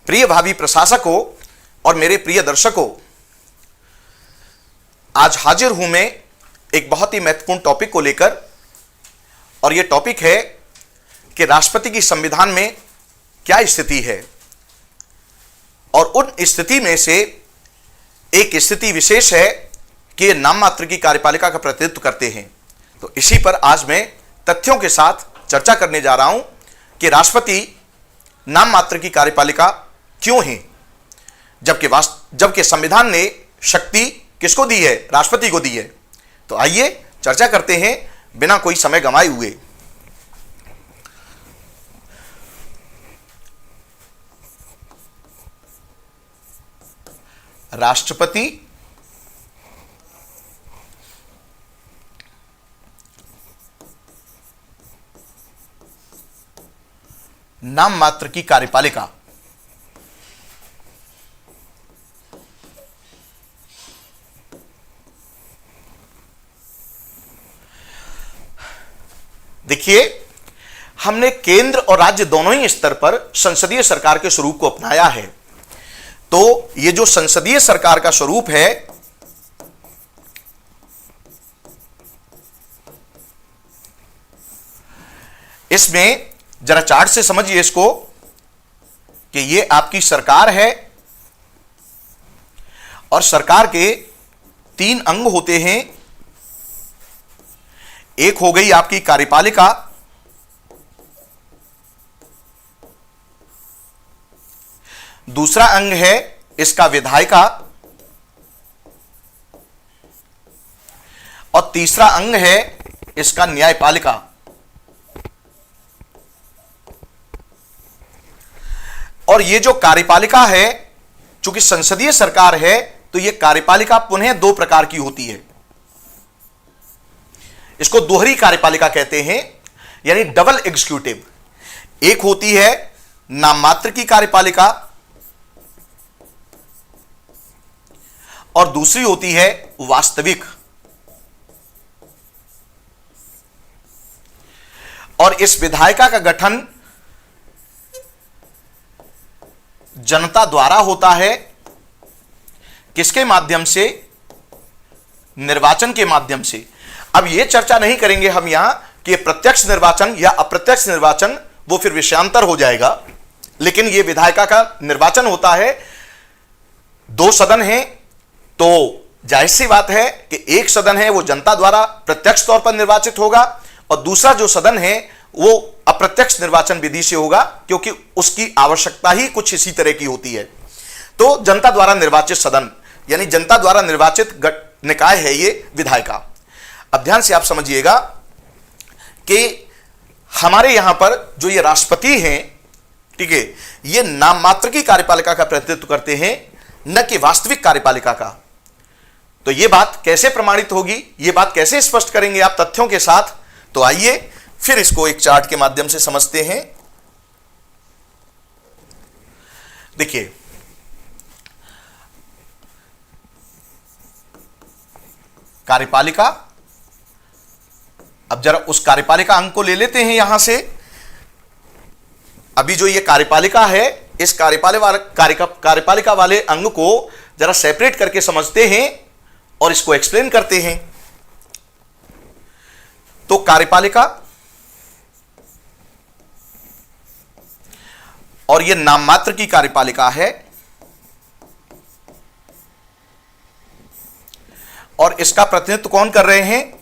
प्रिय भावी प्रशासकों और मेरे प्रिय दर्शकों, आज हाजिर हूं मैं एक बहुत ही महत्वपूर्ण टॉपिक को लेकर। और यह टॉपिक है कि राष्ट्रपति की संविधान में क्या स्थिति है और उन स्थिति में से एक स्थिति विशेष है कि ये नाम मात्र की कार्यपालिका का प्रतिनिधित्व करते हैं। तो इसी पर आज मैं तथ्यों के साथ चर्चा करने जा रहा हूं कि राष्ट्रपति नाम मात्र की कार्यपालिका क्यों है, जबकि संविधान ने शक्ति किसको दी है? राष्ट्रपति को दी है। तो आइए चर्चा करते हैं बिना कोई समय गंवाए हुए। राष्ट्रपति नाम मात्र की कार्यपालिका। देखिए, हमने केंद्र और राज्य दोनों ही स्तर पर संसदीय सरकार के स्वरूप को अपनाया है। तो ये जो संसदीय सरकार का स्वरूप है, इसमें जरा चार्ट से समझिए इसको कि ये आपकी सरकार है और सरकार के 3 अंग होते हैं। एक हो गई आपकी कार्यपालिका, दूसरा अंग है इसका विधायिका और तीसरा अंग है इसका न्यायपालिका। और ये जो कार्यपालिका है, चूंकि संसदीय सरकार है, तो ये कार्यपालिका पुनः 2 प्रकार की होती है। इसको दोहरी कार्यपालिका कहते हैं, यानी डबल एग्जीक्यूटिव। एक होती है नाम मात्र की कार्यपालिका और दूसरी होती है वास्तविक। और इस विधायिका का गठन जनता द्वारा होता है। किसके माध्यम से? निर्वाचन के माध्यम से। अब यह चर्चा नहीं करेंगे हम यहां कि प्रत्यक्ष निर्वाचन या अप्रत्यक्ष निर्वाचन, वो फिर विषयांतर हो जाएगा। लेकिन यह विधायिका का निर्वाचन होता है। 2 सदन हैं, तो जाहिर सी बात है कि एक सदन है वो जनता द्वारा प्रत्यक्ष तौर पर निर्वाचित होगा और दूसरा जो सदन है वो अप्रत्यक्ष निर्वाचन विधि से होगा, क्योंकि उसकी आवश्यकता ही कुछ इसी तरह की होती है। तो जनता द्वारा निर्वाचित सदन यानी जनता द्वारा निर्वाचित निकाय है ये विधायिका। अब ध्यान से आप समझिएगा कि हमारे यहां पर जो ये राष्ट्रपति हैं, ठीक है, ये नाम मात्र की कार्यपालिका का प्रतिनिधित्व करते हैं, न कि वास्तविक कार्यपालिका का। तो ये बात कैसे प्रमाणित होगी, ये बात कैसे स्पष्ट करेंगे आप तथ्यों के साथ? तो आइए फिर इसको एक चार्ट के माध्यम से समझते हैं। देखिए, कार्यपालिका, अब जरा उस कार्यपालिका अंग को ले लेते हैं यहां से। अभी जो ये कार्यपालिका है, इस कार्यपालिका वाले अंग को जरा सेपरेट करके समझते हैं और इसको एक्सप्लेन करते हैं। तो कार्यपालिका और यह नाम मात्र की कार्यपालिका है और इसका प्रतिनिधित्व कौन कर रहे हैं?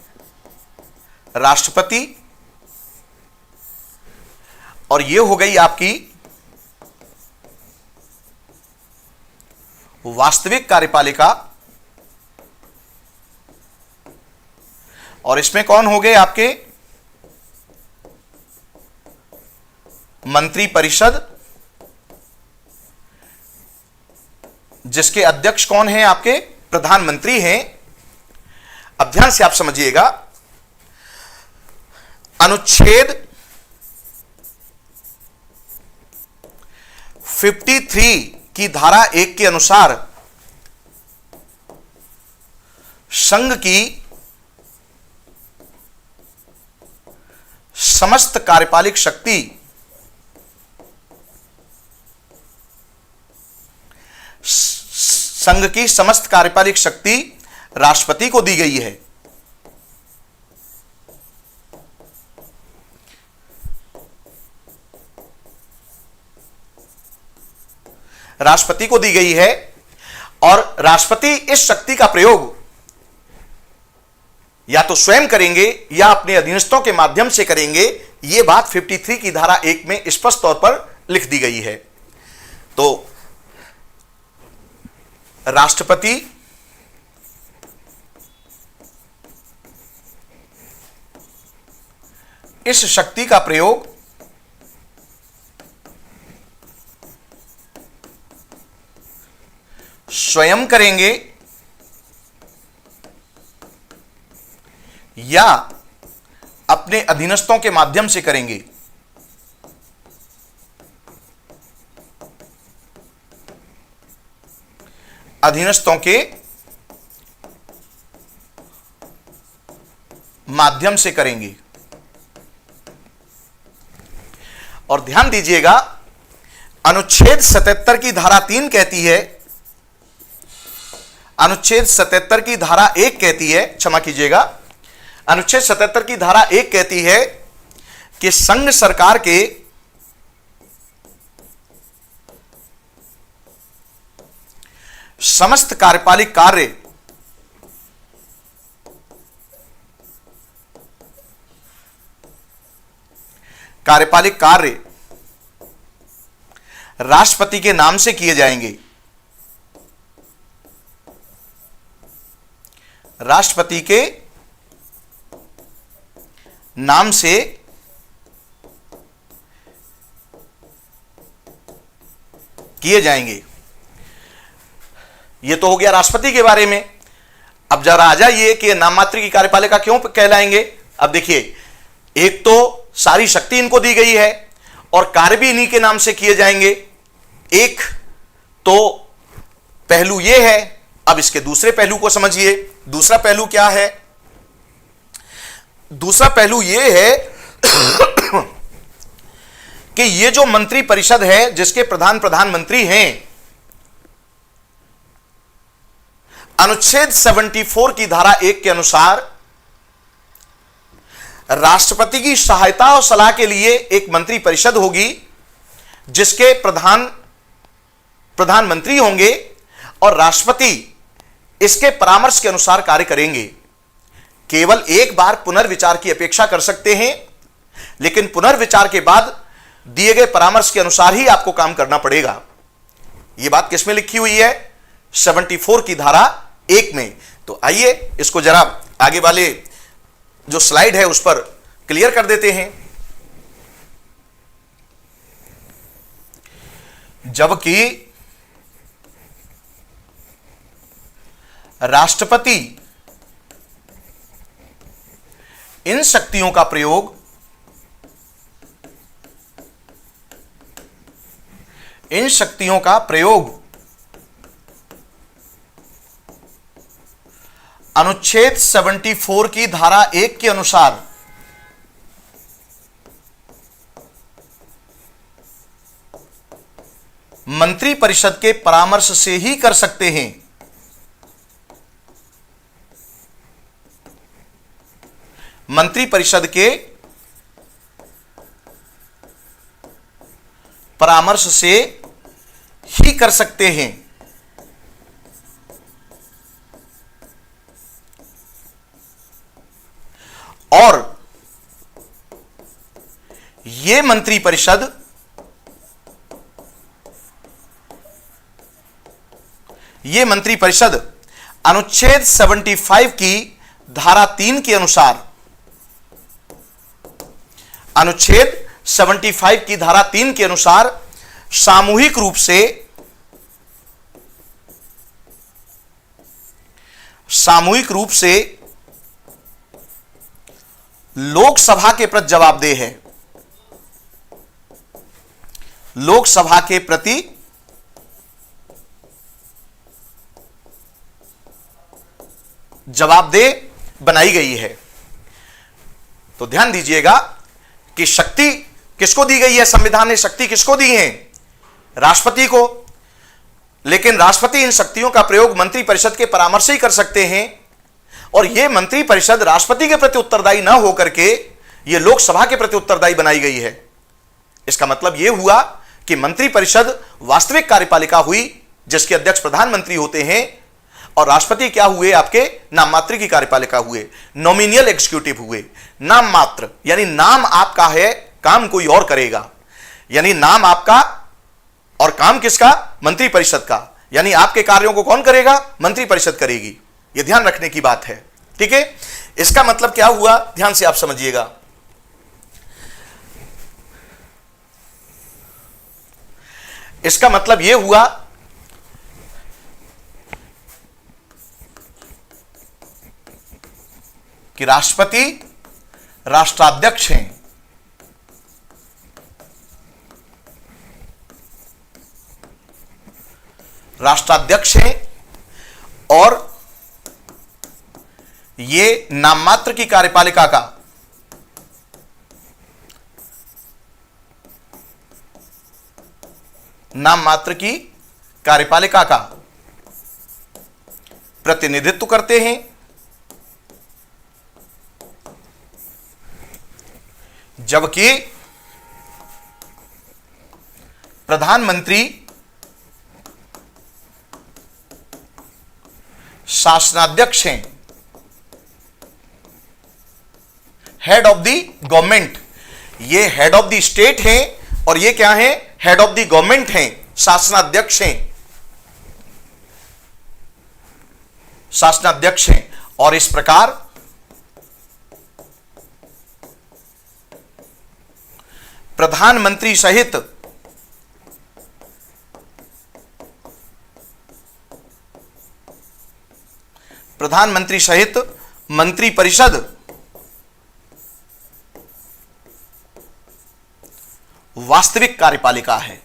राष्ट्रपति। और यह हो गई आपकी वास्तविक कार्यपालिका। और इसमें कौन हो गए आपके? मंत्री परिषद, जिसके अध्यक्ष कौन हैं? आपके प्रधानमंत्री हैं। अब ध्यान से आप समझिएगा, अनुच्छेद 53 की धारा 1 के अनुसार संघ की समस्त कार्यपालिक शक्ति संघ की समस्त कार्यपालिक शक्ति राष्ट्रपति को दी गई है। राष्ट्रपति को दी गई है और राष्ट्रपति इस शक्ति का प्रयोग या तो स्वयं करेंगे या अपने अधीनस्थों के माध्यम से करेंगे। यह बात 53 की धारा 1 में स्पष्ट तौर पर लिख दी गई है। तो राष्ट्रपति इस शक्ति का प्रयोग स्वयं करेंगे या अपने अधीनस्थों के माध्यम से करेंगे। अधीनस्थों के माध्यम से करेंगे। और ध्यान दीजिएगा, अनुच्छेद 77 की धारा 3 कहती है, अनुच्छेद 77 की धारा 1 कहती है, क्षमा कीजिएगा, अनुच्छेद 77 की धारा 1 कहती है कि संघ सरकार के समस्त कार्यपालिक कार्य राष्ट्रपति के नाम से किए जाएंगे। राष्ट्रपति के नाम से किए जाएंगे। यह तो हो गया राष्ट्रपति के बारे में। अब जरा आ जाइए कि नाम मात्र की कार्यपालिका क्यों कहलाएंगे। अब देखिए, एक तो सारी शक्ति इनको दी गई है और कार्य भी इन्हीं के नाम से किए जाएंगे। एक तो पहलू यह है। अब इसके दूसरे पहलू को समझिए। दूसरा पहलू क्या है? दूसरा पहलू यह है कि यह जो मंत्री परिषद है जिसके प्रधानमंत्री हैं, अनुच्छेद 74 की धारा 1 के अनुसार राष्ट्रपति की सहायता और सलाह के लिए एक मंत्री परिषद होगी जिसके प्रधानमंत्री होंगे और राष्ट्रपति इसके परामर्श के अनुसार कार्य करेंगे। केवल एक बार पुनर्विचार की अपेक्षा कर सकते हैं, लेकिन पुनर्विचार के बाद दिए गए परामर्श के अनुसार ही आपको काम करना पड़ेगा। यह बात किसमें लिखी हुई है? 74 की धारा 1 में। तो आइए इसको जरा आगे वाले जो स्लाइड है उस पर क्लियर कर देते हैं। जबकि राष्ट्रपति इन शक्तियों का प्रयोग अनुच्छेद 74 की धारा 1 के अनुसार मंत्री परिषद के परामर्श से ही कर सकते हैं। मंत्री परिषद के परामर्श से ही कर सकते हैं। और यह मंत्री परिषद अनुच्छेद 75 की धारा 3 के अनुसार, अनुच्छेद 75 की धारा 3 के अनुसार सामूहिक रूप से लोकसभा के प्रति जवाबदेह है। लोकसभा के प्रति जवाबदेह बनाई गई है। तो ध्यान दीजिएगा कि शक्ति किसको दी गई है? संविधान ने शक्ति किसको दी है? राष्ट्रपति को। लेकिन राष्ट्रपति इन शक्तियों का प्रयोग मंत्री परिषद के परामर्श से ही कर सकते हैं, और यह मंत्री परिषद राष्ट्रपति के प्रति उत्तरदायी न होकर के यह लोकसभा के प्रति उत्तरदायी बनाई गई है। इसका मतलब यह हुआ कि मंत्री परिषद वास्तविक कार्यपालिका हुई, जिसके अध्यक्ष प्रधानमंत्री होते हैं, और राष्ट्रपति क्या हुए? आपके नाम मात्र की कार्यपालिका हुए, नॉमिनियल एग्जीक्यूटिव हुए। नाम मात्र यानी नाम आपका है, काम कोई और करेगा, यानी नाम आपका और काम किसका? मंत्री परिषद का। यानी आपके कार्यों को कौन करेगा? मंत्री परिषद करेगी। यह ध्यान रखने की बात है, ठीक है। इसका मतलब क्या हुआ, ध्यान से आप समझिएगा। इसका मतलब यह हुआ कि राष्ट्रपति राष्ट्राध्यक्ष हैं, राष्ट्राध्यक्ष हैं, और ये नाम मात्र की कार्यपालिका का प्रतिनिधित्व करते हैं, जबकि प्रधानमंत्री शासनाध्यक्ष हैं, हेड ऑफ द गवर्नमेंट। ये हेड ऑफ द स्टेट हैं और ये क्या हैं? हेड ऑफ द गवर्नमेंट हैं, शासनाध्यक्ष हैं, शासनाध्यक्ष हैं। और इस प्रकार प्रधानमंत्री सहित मंत्री परिषद वास्तविक कार्यपालिका है।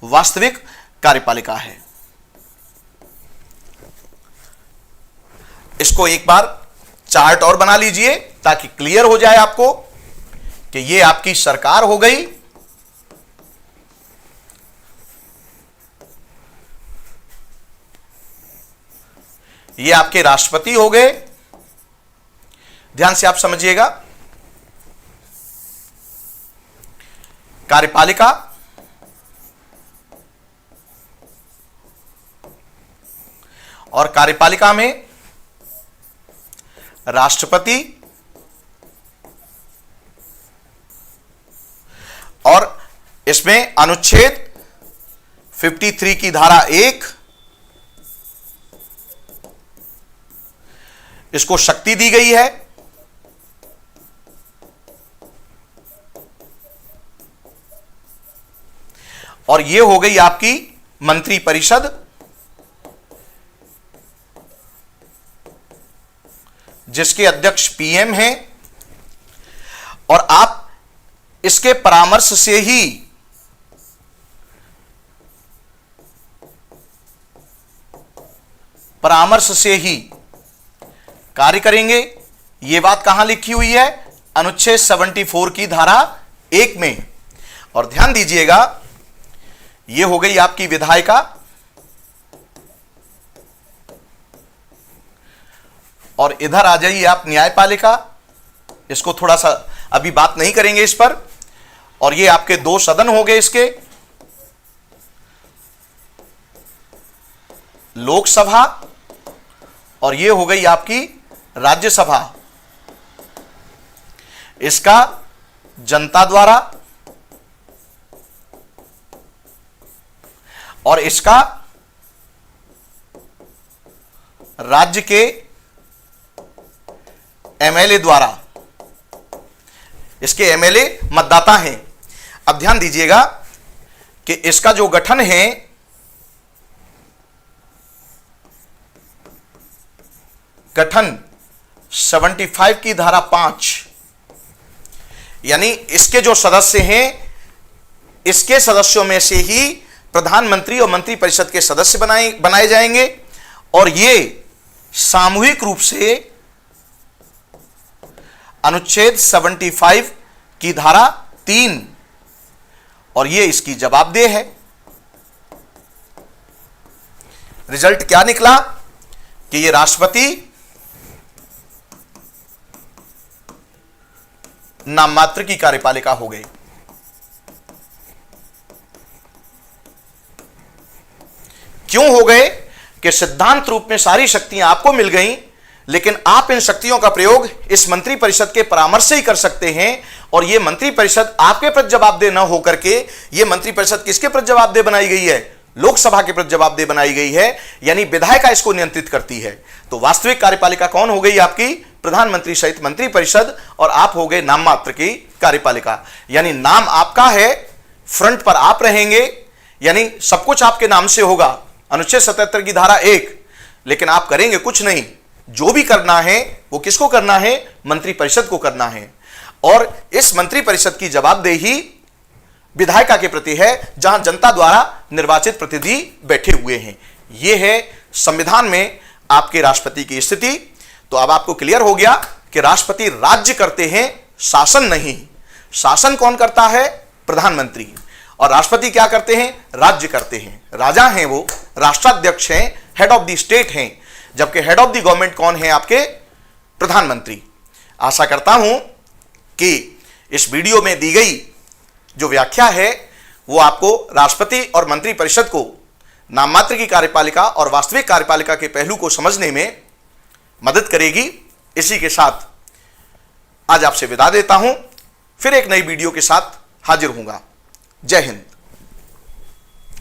वास्तविक कार्यपालिका है। इसको एक बार चार्ट और बना लीजिए ताकि क्लियर हो जाए आपको कि ये आपकी सरकार हो गई, ये आपके राष्ट्रपति हो गए। ध्यान से आप समझिएगा, कार्यपालिका और कार्यपालिका में राष्ट्रपति और इसमें अनुच्छेद 53 की धारा 1 इसको शक्ति दी गई है, और यह हो गई आपकी मंत्री परिषद, जिसके अध्यक्ष पीएम हैं, और आप इसके परामर्श से ही कार्य करेंगे। यह बात कहां लिखी हुई है? अनुच्छेद 74 की धारा 1 में। और ध्यान दीजिएगा, यह हो गई आपकी विधायिका, और इधर आ जाइए आप न्यायपालिका। इसको थोड़ा सा अभी बात नहीं करेंगे इस पर। और ये आपके 2 सदन हो गए इसके, लोकसभा, और ये हो गई आपकी राज्यसभा। इसका जनता द्वारा और इसका राज्य के एमएलए द्वारा। इसके एमएलए मतदाता हैं। अब ध्यान दीजिएगा कि इसका जो गठन है, गठन 75 की धारा 5, यानी इसके जो सदस्य हैं, इसके सदस्यों में से ही प्रधानमंत्री और मंत्री परिषद के सदस्य बनाए जाएंगे, और ये सामूहिक रूप से अनुच्छेद 75 की धारा 3, और यह इसकी जवाबदेह है। रिजल्ट क्या निकला कि यह राष्ट्रपति नाम मात्र की कार्यपालिका हो गई। क्यों हो गए कि सिद्धांत रूप में सारी शक्तियां आपको मिल गईं, लेकिन आप इन शक्तियों का प्रयोग इस मंत्री परिषद के परामर्श से ही कर सकते हैं, और यह मंत्री परिषद आपके प्रति जवाबदेह न होकर के, यह मंत्री परिषद किसके प्रति जवाबदेह बनाई गई है? लोकसभा के प्रति जवाबदेह बनाई गई है, यानी विधायिका इसको नियंत्रित करती है। तो वास्तविक कार्यपालिका कौन हो गई आपकी? प्रधानमंत्री सहित मंत्री परिषद, और आप हो गए नाम मात्र की कार्यपालिका। यानी नाम आपका है, फ्रंट पर आप रहेंगे, यानी सब कुछ आपके नाम से होगा, अनुच्छेद 77 की धारा 1, लेकिन आप करेंगे कुछ नहीं। जो भी करना है वो किसको करना है? मंत्री परिषद को करना है। और इस मंत्री परिषद की जवाबदेही विधायिका के प्रति है, जहां जनता द्वारा निर्वाचित प्रतिनिधि बैठे हुए हैं। यह है संविधान में आपके राष्ट्रपति की स्थिति। तो अब आपको क्लियर हो गया कि राष्ट्रपति राज्य करते हैं, शासन नहीं। शासन कौन करता है? प्रधानमंत्री। और राष्ट्रपति क्या करते हैं? राज्य करते हैं। राजा हैं वो, राष्ट्राध्यक्ष हैं, हेड ऑफ द स्टेट हैं, जबकि हेड ऑफ द गवर्नमेंट कौन है आपके? प्रधानमंत्री। आशा करता हूं कि इस वीडियो में दी गई जो व्याख्या है वो आपको राष्ट्रपति और मंत्री परिषद को नाम मात्र की कार्यपालिका और वास्तविक कार्यपालिका के पहलू को समझने में मदद करेगी। इसी के साथ आज आपसे विदा देता हूं, फिर एक नई वीडियो के साथ हाजिर होऊंगा। जय हिंद।